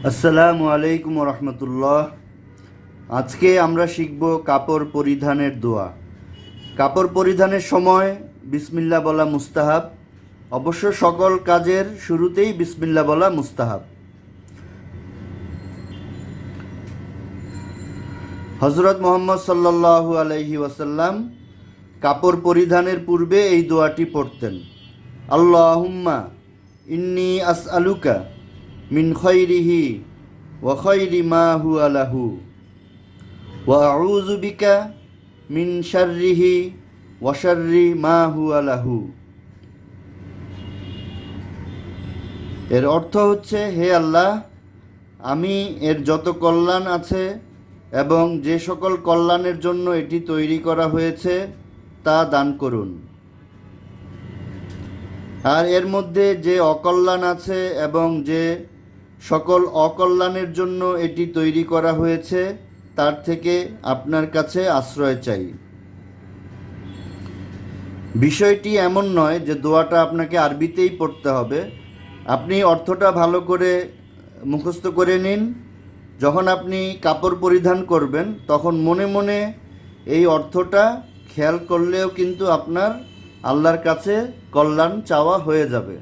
আসসালামু আলাইকুম রহমতুল্লাহ। আজকে আমরা শিখব কাপড় পরিধানের দোয়া। কাপড় পরিধানের সময় বিসমিল্লাহ বলা মুস্তাহাব। অবশ্য সকল কাজের শুরুতেই বিসমিল্লাহ বলা মুস্তাহাব। হযরত মুহাম্মদ সাল্লাল্লাহু আলাইহি ওয়াসাল্লাম কাপড় পরিধানের পূর্বে এই দোয়াটি পড়তেন। আল্লাহুম্মা ইন্নী আসআলুকা মিন খায়রিহি ওয়া খায়রি মা হুয়া লাহু ওয়া আউযু বিকা মিন শাররিহি ওয়া শাররি মা হুয়া লাহু। এর অর্থ হচ্ছে, হে আল্লাহ, আমি এর যত কল্যাণ আছে এবং যে সকল কল্যাণের জন্য এটি তৈরি করা হয়েছে তা দান করুন, আর এর মধ্যে যে অকল্যাণ আছে এবং যে সকল অকল্যাণের জন্য এটি তৈরি করা হয়েছে তার থেকে আপনার কাছে আশ্রয় চাই। বিষয়টি এমন নয় যে দোয়াটা আপনাকে আরবিতেই পড়তে হবে। আপনি অর্থটা ভালো করে মুখস্থ করে নিন। যখন আপনি কাপড় পরিধান করবেন তখন মনে মনে এই অর্থটা খেয়াল করলেও কিন্তু আপনার আল্লাহর কাছে কল্যাণ চাওয়া হয়ে যাবে।